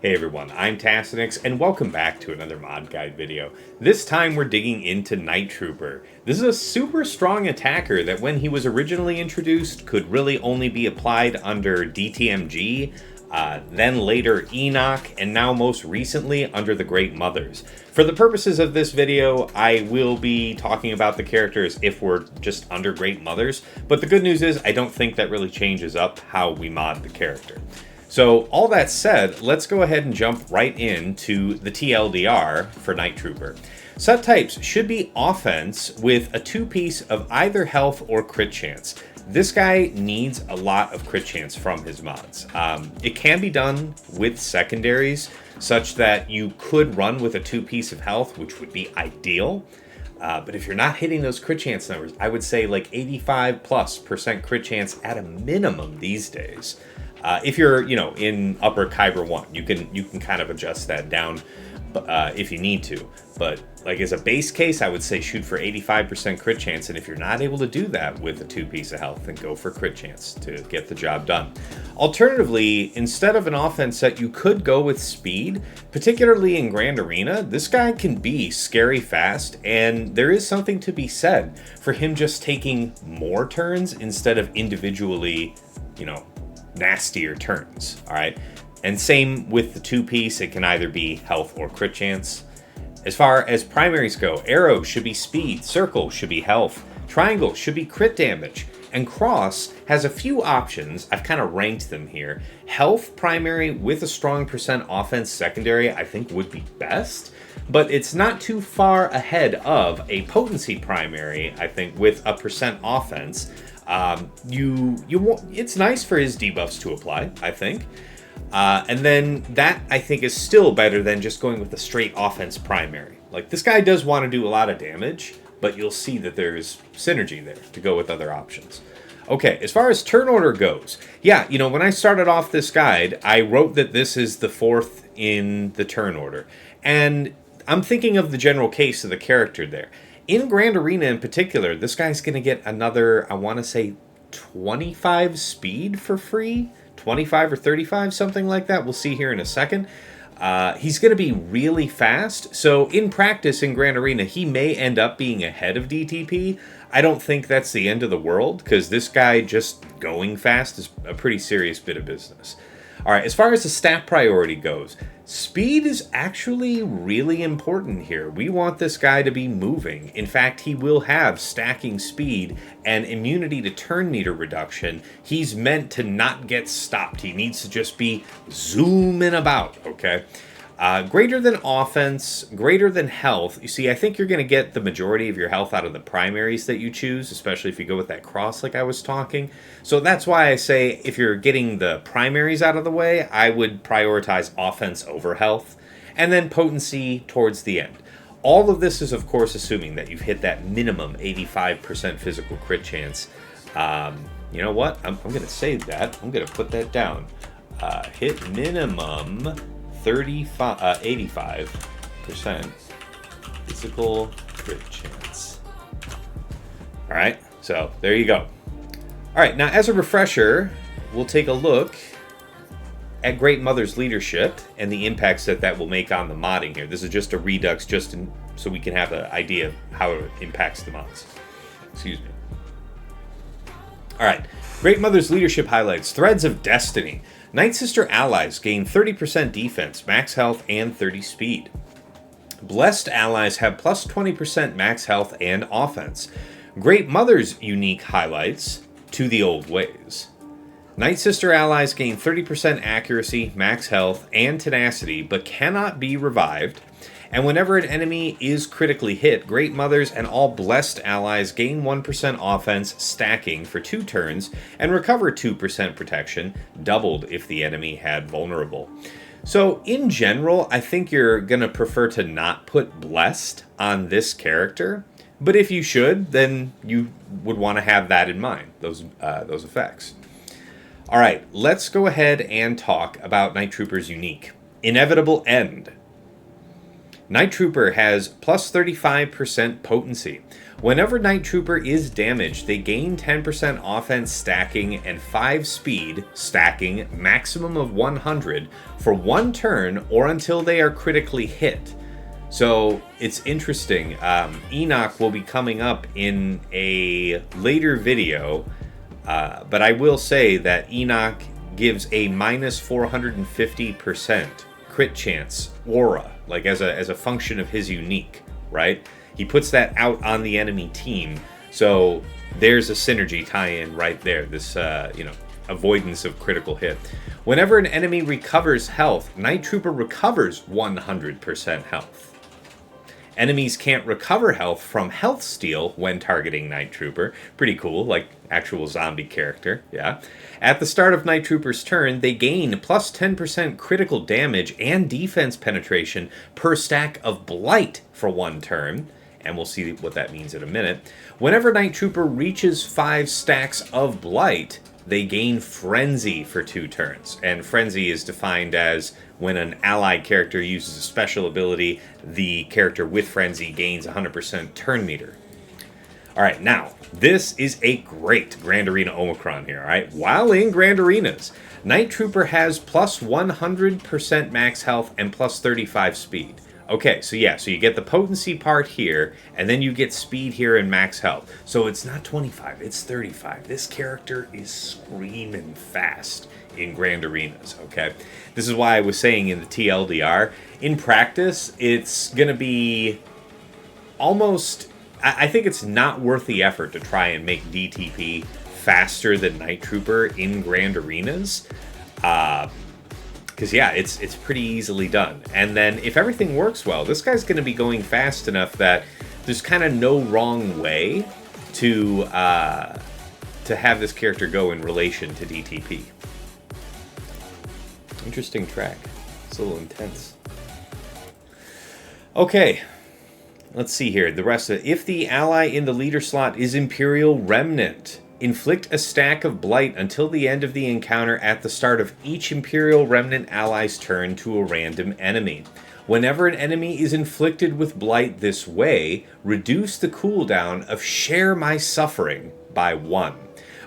Hey everyone, I'm Tassenix, and welcome back to another mod guide video. This time we're digging into Night Trooper. This is a super strong attacker that when he was originally introduced could really only be applied under DTMG, then later Enoch, and now most recently under the Great Mothers. For the purposes of this video, I will be talking about the characters if we're just under Great Mothers, but the good news is I don't think that really changes up how we mod the character. So all that said, let's go ahead and jump right into the TLDR for Night Trooper. Set types should be offense with a 2-piece of either health or crit chance. This guy needs a lot of crit chance from his mods. It can be done with secondaries, such that you could run with a 2-piece of health, which would be ideal. But if you're not hitting those crit chance numbers, I would say like 85+% crit chance at a minimum these days. If you're, in upper Kyber 1, you can kind of adjust that down if you need to. But like as a base case, I would say shoot for 85% crit chance. And if you're not able to do that with a 2-piece of health, then go for crit chance to get the job done. Alternatively, instead of an offense set, you could go with speed, particularly in Grand Arena. This guy can be scary fast, and there is something to be said for him just taking more turns instead of individually, nastier turns. All right, and same with the 2-piece. It can either be health or crit chance. As far as primaries go, arrow should be speed, circle should be health, triangle should be crit damage, and cross has a few options. I've kind of ranked them here. Health primary with a strong percent offense secondary I think would be best, but it's not too far ahead of a potency primary, I think, with a percent offense. It's nice for his debuffs to apply, I think. And then that, I think, is still better than just going with a straight offense primary. Like, this guy does want to do a lot of damage, but you'll see that there's synergy there to go with other options. Okay, as far as turn order goes, yeah, when I started off this guide, I wrote that this is the 4th in the turn order. And I'm thinking of the general case of the character there. In Grand Arena in particular, this guy's going to get another, I want to say, 25 speed for free? 25 or 35, something like that. We'll see here in a second. He's going to be really fast. So in practice in Grand Arena, he may end up being ahead of DTP. I don't think that's the end of the world, because this guy just going fast is a pretty serious bit of business. All right, as far as the stat priority goes, speed is actually really important here. We want this guy to be moving. In fact, he will have stacking speed and immunity to turn meter reduction. He's meant to not get stopped. He needs to just be zooming about, okay? Greater than offense, greater than health. You see, I think you're going to get the majority of your health out of the primaries that you choose, especially if you go with that cross like I was talking. So that's why I say if you're getting the primaries out of the way, I would prioritize offense over health, and then potency towards the end. All of this is, of course, assuming that you've hit that minimum 85% physical crit chance. You know what? I'm going to save that. I'm going to put that down. Hit minimum 85% physical crit chance. All right, so there you go. All right, now as a refresher, we'll take a look at Great Mother's leadership and the impacts that will make on the modding here. This is just a redux, so we can have an idea of how it impacts the mods. Excuse me. All right, Great Mother's leadership highlights: Threads of Destiny. Nightsister allies gain 30% defense, max health, and 30 speed. Blessed allies have plus 20% max health and offense. Great Mother's unique highlights: To the Old Ways. Nightsister allies gain 30% accuracy, max health, and tenacity, but cannot be revived. And whenever an enemy is critically hit, Great Mothers and all Blessed allies gain 1% offense, stacking for 2 turns, and recover 2% protection, doubled if the enemy had vulnerable. So in general, I think you're going to prefer to not put Blessed on this character, but if you should, then you would want to have that in mind, those effects. All right, let's go ahead and talk about Night Trooper's unique. Inevitable End. Night Trooper has plus 35% potency. Whenever Night Trooper is damaged, they gain 10% offense stacking and 5 speed stacking, maximum of 100, for 1 turn or until they are critically hit. So it's interesting. Enoch will be coming up in a later video, but I will say that Enoch gives a minus 450% crit chance aura, like as a function of his unique, right? He puts that out on the enemy team, so there's a synergy tie-in right there. This avoidance of critical hit. Whenever an enemy recovers health, Night Trooper recovers 100% health. Enemies can't recover health from health steal when targeting Night Trooper. Pretty cool, like actual zombie character, yeah. At the start of Night Trooper's turn, they gain plus 10% critical damage and defense penetration per stack of Blight for 1 turn, and we'll see what that means in a minute. Whenever Night Trooper reaches 5 stacks of Blight, they gain Frenzy for 2 turns, and Frenzy is defined as when an allied character uses a special ability, the character with Frenzy gains 100% turn meter. Alright, now, this is a great Grand Arena Omicron here, alright? While in Grand Arenas, Night Trooper has plus 100% max health and plus 35 speed. Okay, so yeah, so you get the potency part here, and then you get speed here and max health. So it's not 25, it's 35. This character is screaming fast in Grand Arenas, okay? This is why I was saying in the TLDR, in practice, it's going to be almost... I think it's not worth the effort to try and make DTP faster than Night Trooper in Grand Arenas. Because, yeah, it's pretty easily done. And then if everything works well, this guy's going to be going fast enough that there's kind of no wrong way to have this character go in relation to DTP. Interesting track. It's a little intense. Okay. Let's see here. The rest of it. If the ally in the leader slot is Imperial Remnant, inflict a stack of Blight until the end of the encounter at the start of each Imperial Remnant ally's turn to a random enemy. Whenever an enemy is inflicted with Blight this way, reduce the cooldown of Share My Suffering by 1.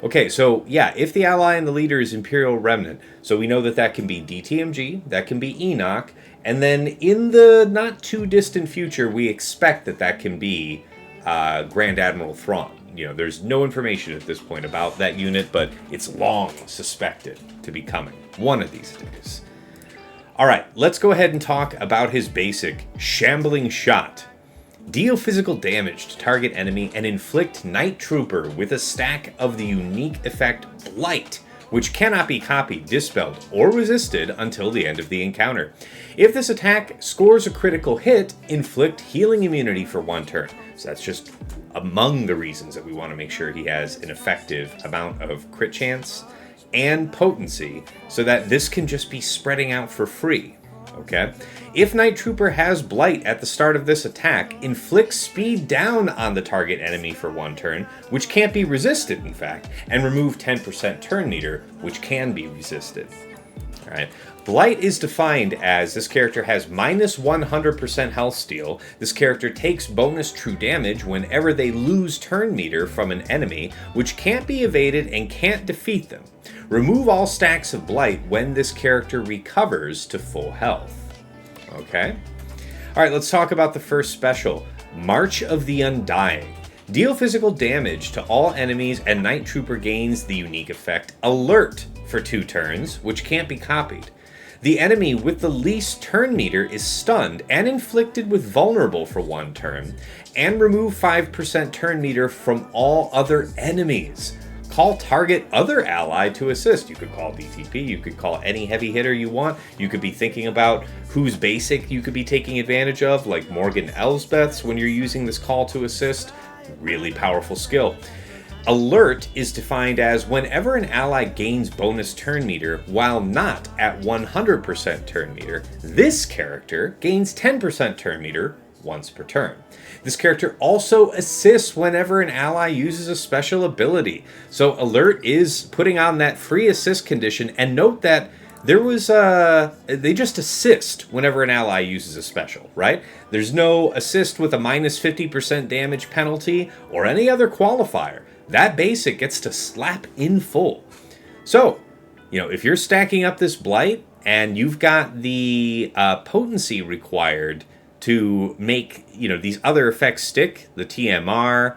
Okay, so yeah, if the ally and the leader is Imperial Remnant, so we know that that can be DTMG, that can be Enoch, and then in the not too distant future, we expect that that can be Grand Admiral Thrawn. You know, there's no information at this point about that unit, but it's long suspected to be coming one of these days. All right, let's go ahead and talk about his basic Shambling Shot. Deal physical damage to target enemy and inflict Night Trooper with a stack of the unique effect Blight, which cannot be copied, dispelled, or resisted until the end of the encounter. If this attack scores a critical hit, inflict healing immunity for 1 turn. So that's just among the reasons that we want to make sure he has an effective amount of crit chance and potency, so that this can just be spreading out for free. Okay? If Night Trooper has Blight at the start of this attack, inflict speed down on the target enemy for 1 turn, which can't be resisted, in fact, and remove 10% turn meter, which can be resisted. Alright. Blight is defined as this character has minus 100% health steal. This character takes bonus true damage whenever they lose turn meter from an enemy, which can't be evaded and can't defeat them. Remove all stacks of Blight when this character recovers to full health. Okay? Alright, let's talk about the first special, March of the Undying. Deal physical damage to all enemies, and Night Trooper gains the unique effect Alert for 2 turns, which can't be copied. The enemy with the least turn meter is stunned and inflicted with Vulnerable for 1 turn, and remove 5% turn meter from all other enemies. Call target other ally to assist. You could call DTP, you could call any heavy hitter you want. You could be thinking about whose basic you could be taking advantage of, like Morgan Elsbeth's when you're using this call to assist. Really powerful skill. Alert is defined as whenever an ally gains bonus turn meter while not at 100% turn meter, this character gains 10% turn meter once per turn. This character also assists whenever an ally uses a special ability. So Alert is putting on that free assist condition, and note that there was they just assist whenever an ally uses a special, right? There's no assist with a minus 50% damage penalty or any other qualifier. That basic gets to slap in full. So, if you're stacking up this Blight and you've got the potency required to make, these other effects stick, the TMR,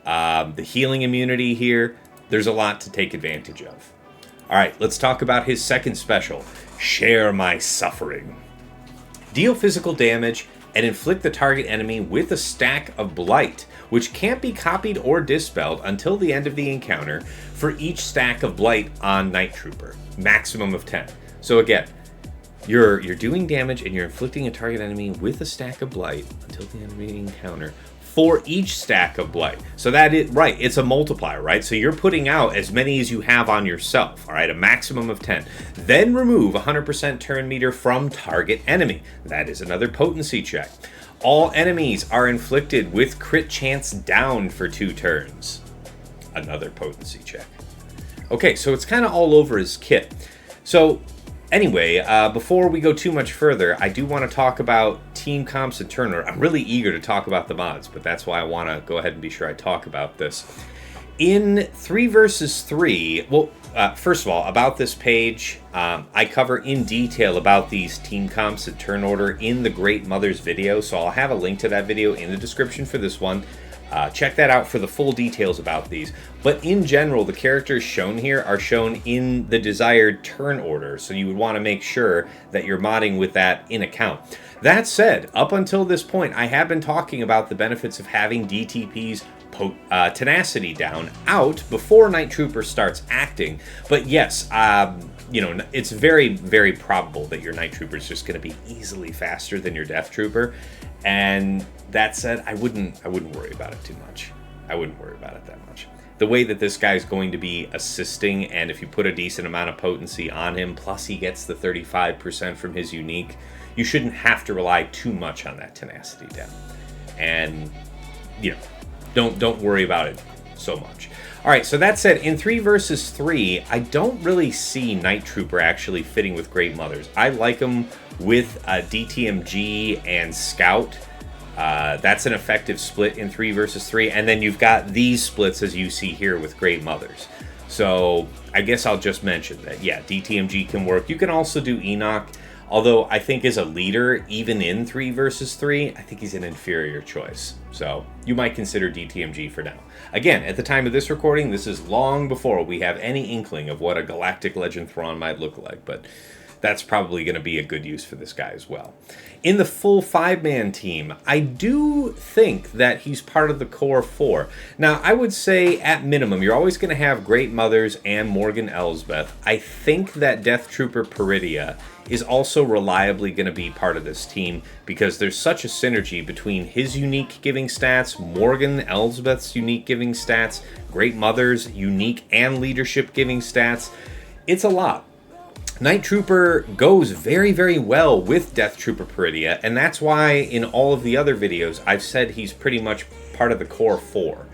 the healing immunity here, there's a lot to take advantage of. All right, let's talk about his second special, Share My Suffering. Deal physical damage and inflict the target enemy with a stack of Blight, which can't be copied or dispelled until the end of the encounter for each stack of Blight on Night Trooper, maximum of 10. So again, you're doing damage and you're inflicting a target enemy with a stack of Blight until the end of the encounter for each stack of Blight. So that is, right, it's a multiplier, right? So you're putting out as many as you have on yourself, all right? A maximum of 10. Then remove 100% turn meter from target enemy. That is another potency check. All enemies are inflicted with crit chance down for 2 turns. Another potency check. Okay, so it's kind of all over his kit. So anyway, before we go too much further, I do want to talk about team comps and turn order. I'm really eager to talk about the mods, but that's why I want to go ahead and be sure I talk about this. In 3 versus 3, well, first of all, about this page, I cover in detail about these team comps and turn order in the Great Mothers video, so I'll have a link to that video in the description for this one. Check that out for the full details about these. But in general, the characters shown here are shown in the desired turn order, so you would want to make sure that you're modding with that in account. That said, up until this point, I have been talking about the benefits of having DTP's tenacity down out before Night Trooper starts acting. But yes, it's very, very probable that your Night Trooper is just going to be easily faster than your Death Trooper. And that said, I wouldn't worry about it too much. I wouldn't worry about it that much. The way that this guy's going to be assisting, and if you put a decent amount of potency on him, plus he gets the 35% from his unique, you shouldn't have to rely too much on that tenacity down. And, don't worry about it so much. All right, so that said, in 3 versus 3, I don't really see Night Trooper actually fitting with Great Mothers. I like him with DTMG and Scout. That's an effective split in 3 versus 3. And then you've got these splits, as you see here, with Great Mothers. So I guess I'll just mention that, yeah, DTMG can work. You can also do Enoch, although I think as a leader, even in 3 versus 3, I think he's an inferior choice. So you might consider DTMG for now. Again, at the time of this recording, this is long before we have any inkling of what a Galactic Legend Thrawn might look like, but that's probably going to be a good use for this guy as well. In the full 5-man team, I do think that he's part of the core 4. Now, I would say at minimum, you're always going to have Great Mothers and Morgan Elsbeth. I think that Death Trooper Peridia is also reliably going to be part of this team because there's such a synergy between his unique giving stats, Morgan Elsbeth's unique giving stats, Great Mother's unique and leadership giving stats. It's a lot. Night Trooper goes very, very well with Death Trooper Peridia, and that's why in all of the other videos I've said he's pretty much part of the core 4.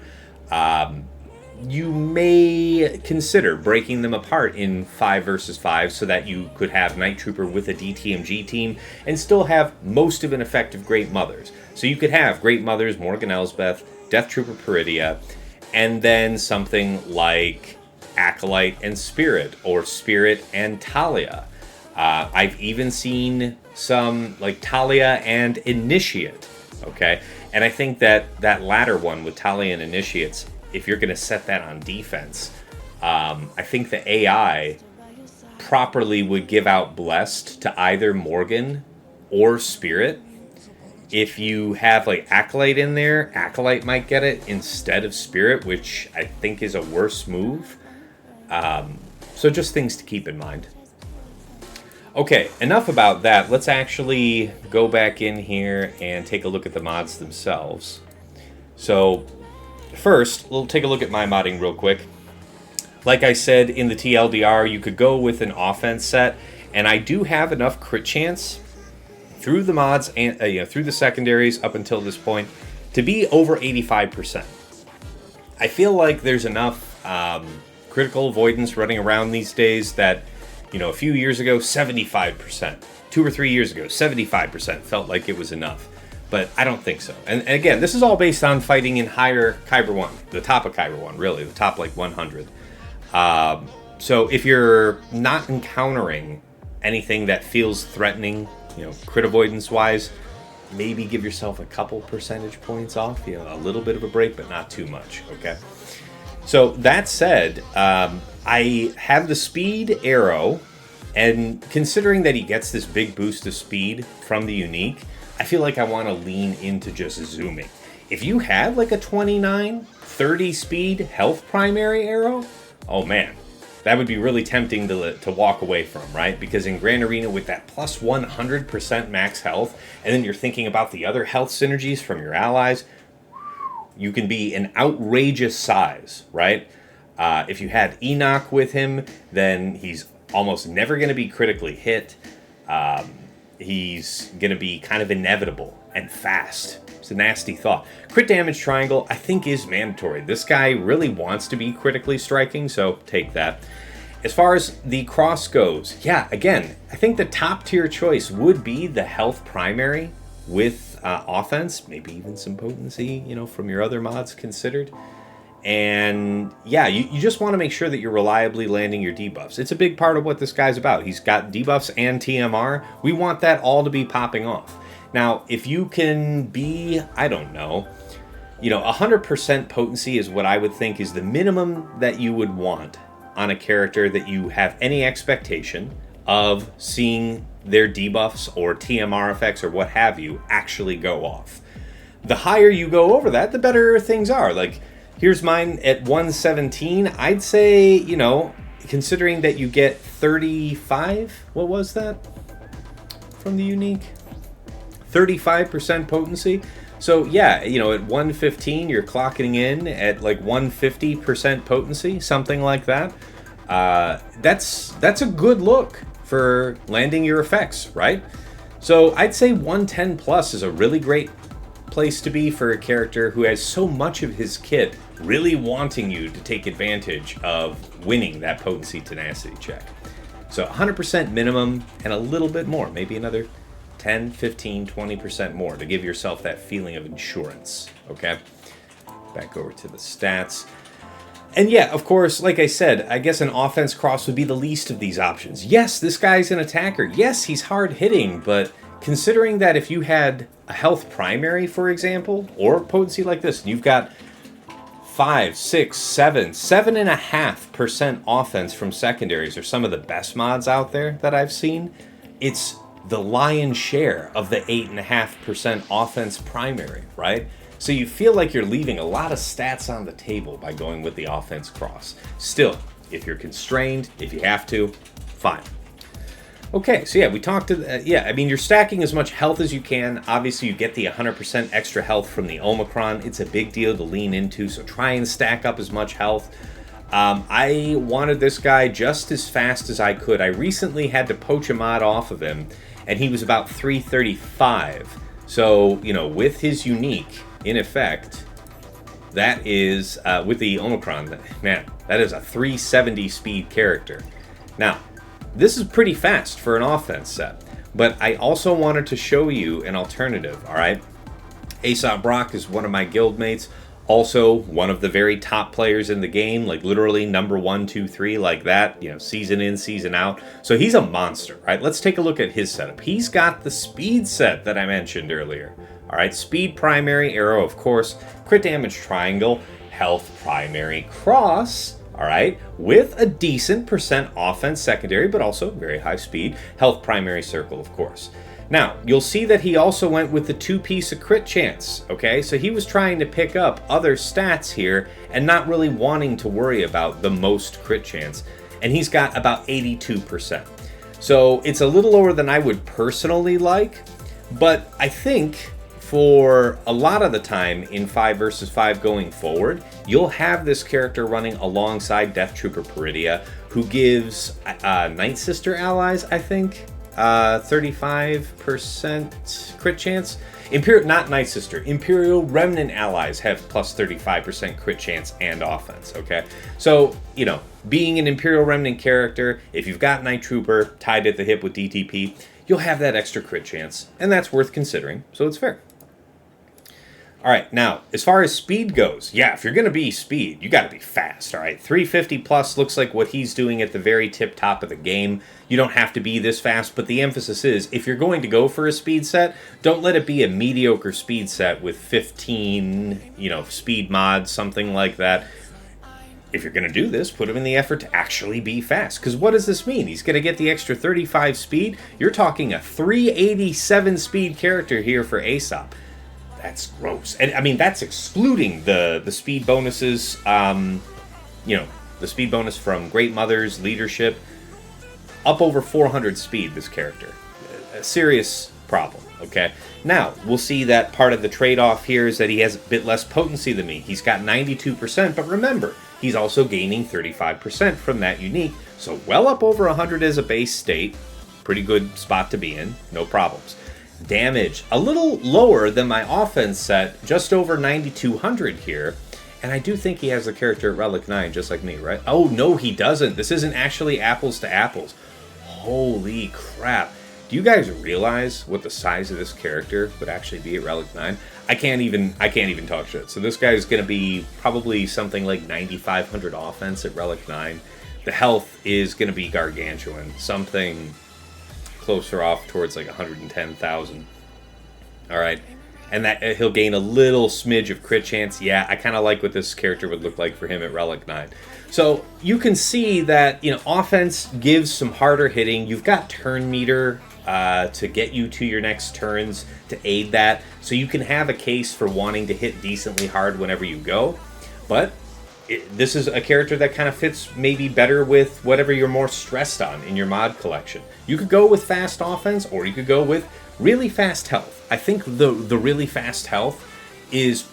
You may consider breaking them apart in 5 versus 5 so that you could have Night Trooper with a DTMG team and still have most of an effective Great Mothers. So you could have Great Mothers, Morgan Elsbeth, Death Trooper Peridia, and then something like Acolyte and Spirit, or Spirit and Talia. I've even seen some like Talia and Initiate, okay? And I think that that latter one with Talia and Initiates, if you're going to set that on defense, I think the AI properly would give out Blessed to either Morgan or Spirit. If you have like Acolyte in there, Acolyte might get it instead of Spirit, which I think is a worse move. So just things to keep in mind. Okay, enough about that. Let's actually go back in here and take a look at the mods themselves. So first, we'll take a look at my modding real quick. Like I said in the TLDR, you could go with an offense set, and I do have enough crit chance through the mods and through the secondaries up until this point to be over 85%. I feel like there's enough critical avoidance running around these days that You know, a few years ago, 75%. 2 or 3 years ago, 75% felt like it was enough. But I don't think so. And again, this is all based on fighting in higher Kyber 1, the top of Kyber 1, really, the top like 100. So if you're not encountering anything that feels threatening, you know, crit avoidance wise, maybe give yourself a couple percentage points off, you know, a little bit of a break, but not too much, okay? So that said, I have the speed arrow, and considering that he gets this big boost of speed from the unique, I feel like I want to lean into just zooming. If you had like a 29, 30 speed health primary arrow, oh man, that would be really tempting to walk away from, right? Because in Grand Arena with that plus 100% max health, and then you're thinking about the other health synergies from your allies, you can be an outrageous size, right? If you had Enoch with him, then he's almost never going to be critically hit. He's going to be kind of inevitable and fast. It's a nasty thought. Crit damage triangle, I think, is mandatory. This guy really wants to be critically striking, so take that. As far as the cross goes, yeah, again, I think the top tier choice would be the health primary with offense, maybe even some potency, you know, from your other mods considered. And yeah, you just want to make sure that you're reliably landing your debuffs. It's a big part of what this guy's about. He's got debuffs and TMR. We want that all to be popping off. Now, if you can be, I don't know, you know, 100% potency is what I would think is the minimum that you would want on a character that you have any expectation of seeing their debuffs or TMR effects or what have you actually go off. The higher you go over that, the better things are. Like, here's mine at 117. I'd say, you know, considering that you get 35, what was that from the unique? 35% potency. So yeah, you know, at 115, you're clocking in at like 150% potency, something like that. That's a good look for landing your effects, right? So I'd say 110 plus is a really great place to be for a character who has so much of his kit really wanting you to take advantage of winning that potency tenacity check. So 100% minimum and a little bit more, maybe another 10, 15, 20% more to give yourself that feeling of insurance, okay? Back over to the stats. And yeah, of course, like I said, I guess an offense cross would be the least of these options. Yes, this guy's an attacker. Yes, he's hard hitting, but considering that if you had a health primary, for example, or potency like this, and you've got 5, 6, 7.5% offense from secondaries are some of the best mods out there that I've seen. It's the lion's share of the 8.5% offense primary, right? So you feel like you're leaving a lot of stats on the table by going with the offense cross. Still, if you're constrained, if you have to, fine. Okay, so yeah, we talked to, I mean, you're stacking as much health as you can. Obviously, you get the 100% extra health from the Omicron. It's a big deal to lean into, so try and stack up as much health. I wanted this guy just as fast as I could. I recently had to poach a mod off of him, and he was about 335. So, you know, with his unique, in effect, that is, with the Omicron, man, that is a 370 speed character. Now, this is pretty fast for an offense set, but I also wanted to show you an alternative, all right? Aesop Brock is one of my guildmates, also one of the very top players in the game, like literally number 1, 2, 3, like that, you know, season in, season out. So he's a monster, right? Let's take a look at his setup. He's got the speed set that I mentioned earlier, all right? Speed primary arrow, of course, crit damage triangle, health primary cross, all right, with a decent percent offense secondary, but also very high speed, health primary circle, of course. Now, you'll see that he also went with the 2-piece of crit chance, okay? So he was trying to pick up other stats here and not really wanting to worry about the most crit chance. And he's got about 82%. So it's a little lower than I would personally like, but I think for a lot of the time in 5 versus 5 going forward, you'll have this character running alongside Death Trooper Peridia, who gives Nightsister allies, I think, 35% crit chance. Not Nightsister. Imperial Remnant allies have plus 35% crit chance and offense, okay? So, you know, being an Imperial Remnant character, if you've got Night Trooper tied at the hip with DTP, you'll have that extra crit chance, and that's worth considering, so it's fair. All right, now, as far as speed goes, yeah, if you're going to be speed, you got to be fast, all right? 350 plus looks like what he's doing at the very tip top of the game. You don't have to be this fast, but the emphasis is, if you're going to go for a speed set, don't let it be a mediocre speed set with 15, you know, speed mods, something like that. If you're going to do this, put him in the effort to actually be fast. Because what does this mean? He's going to get the extra 35 speed. You're talking a 387 speed character here for Aesop. That's gross. And I mean, that's excluding the speed bonuses, you know, the speed bonus from Great Mother's leadership. Up over 400 speed, this character. A serious problem, okay? Now, we'll see that part of the trade-off here is that he has a bit less potency than me. He's got 92%, but remember, he's also gaining 35% from that unique, so well up over 100 as a base state. Pretty good spot to be in, no problems. Damage, a little lower than my offense set, just over 9,200 here. And I do think he has the character at Relic 9, just like me, right? Oh, no, he doesn't. This isn't actually apples to apples. Holy crap. Do you guys realize what the size of this character would actually be at Relic 9? I can't even talk shit. So this guy is going to be probably something like 9,500 offense at Relic 9. The health is going to be gargantuan. Something closer off towards like 110,000. All right, and that he'll gain a little smidge of crit chance. Yeah, I kind of like what this character would look like for him at Relic 9. So you can see that, you know, offense gives some harder hitting. You've got turn meter to get you to your next turns to aid that, so you can have a case for wanting to hit decently hard whenever you go. But this is a character that kind of fits maybe better with whatever you're more stressed on in your mod collection. You could go with fast offense, or you could go with really fast health. I think the really fast health is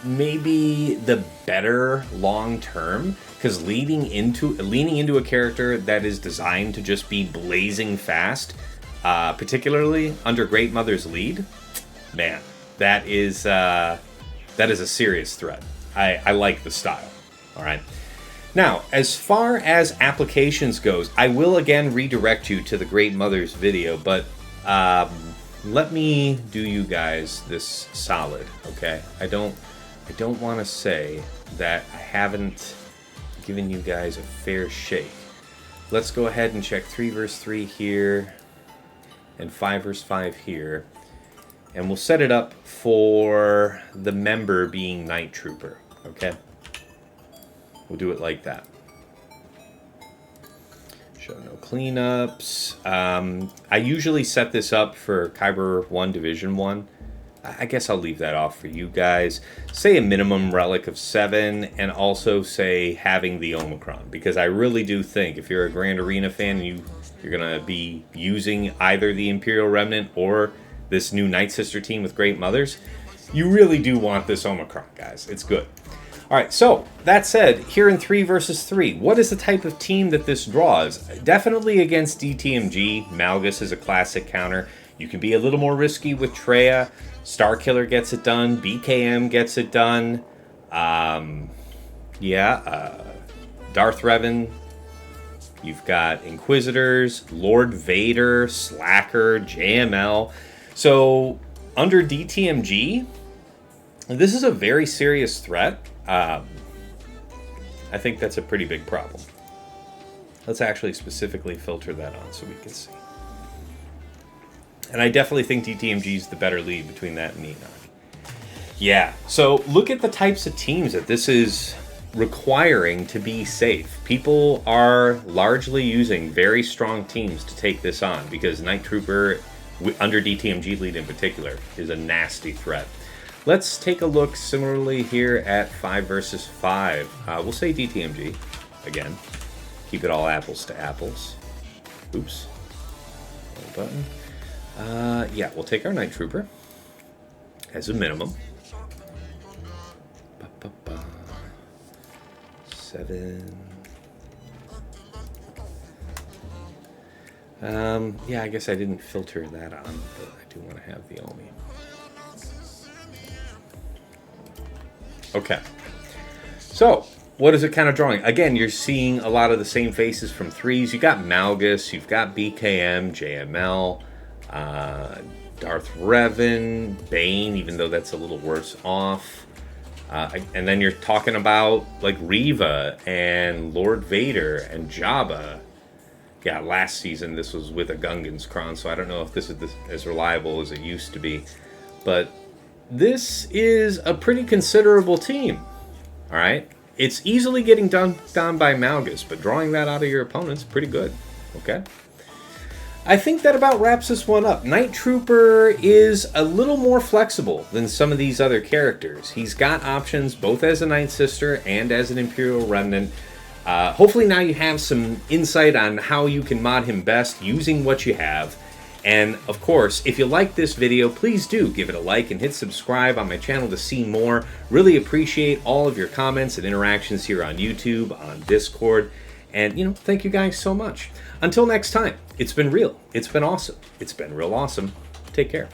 maybe the better long term, because leaning into a character that is designed to just be blazing fast, particularly under Great Mother's lead, man, that is a serious threat. I like the style. All right. Now, as far as applications goes, I will again redirect you to the Great Mother's video, but let me do you guys this solid, okay? I don't want to say that I haven't given you guys a fair shake. Let's go ahead and check 3 verse 3 here and 5 verse 5 here, and we'll set it up for the member being Night Trooper, okay? We'll do it like that. Show no cleanups. I usually set this up for Kyber 1 Division 1. I guess I'll leave that off for you guys. Say a minimum relic of 7, and also say having the Omicron, because I really do think if you're a Grand Arena fan and you're going to be using either the Imperial Remnant or this new Nightsister team with Great Mothers, you really do want this Omicron, guys. It's good. All right, so that said, here in 3 versus 3, what is the type of team that this draws? Definitely against DTMG. Malgus is a classic counter. You can be a little more risky with Treya. Starkiller gets it done. BKM gets it done. Darth Revan. You've got Inquisitors, Lord Vader, Slacker, JML. So under DTMG, this is a very serious threat. I think that's a pretty big problem. Let's actually specifically filter that on so we can see. And I definitely think DTMG is the better lead between that and Enoch. Yeah, so look at the types of teams that this is requiring to be safe. People are largely using very strong teams to take this on, because Night Trooper, under DTMG lead in particular, is a nasty threat. Let's take a look similarly here at 5 versus 5. We'll say DTMG again. Keep it all apples to apples. Oops. Wrong button. Yeah, we'll take our Night Trooper as a minimum. 7. Yeah, I guess I didn't filter that on, but I do want to have the Omi. Okay. So, what is it kind of drawing? Again, you're seeing a lot of the same faces from 3s. You got Malgus, you've got BKM, JML, Darth Revan, Bane, even though that's a little worse off. And then you're talking about like Reva and Lord Vader and Jabba. Yeah, last season this was with a Gungan's Crown, so I don't know if this is as reliable as it used to be. But this is a pretty considerable team. All right? It's easily getting done by Malgus, but drawing that out of your opponent's pretty good. Okay? I think that about wraps this one up. Night Trooper is a little more flexible than some of these other characters. He's got options both as a Nightsister and as an Imperial Remnant. Hopefully now you have some insight on how you can mod him best using what you have. And of course, if you like this video, please do give it a like and hit subscribe on my channel to see more. Really appreciate all of your comments and interactions here on YouTube, on Discord. And, you know, thank you guys so much. Until next time, it's been real. It's been awesome. It's been real awesome. Take care.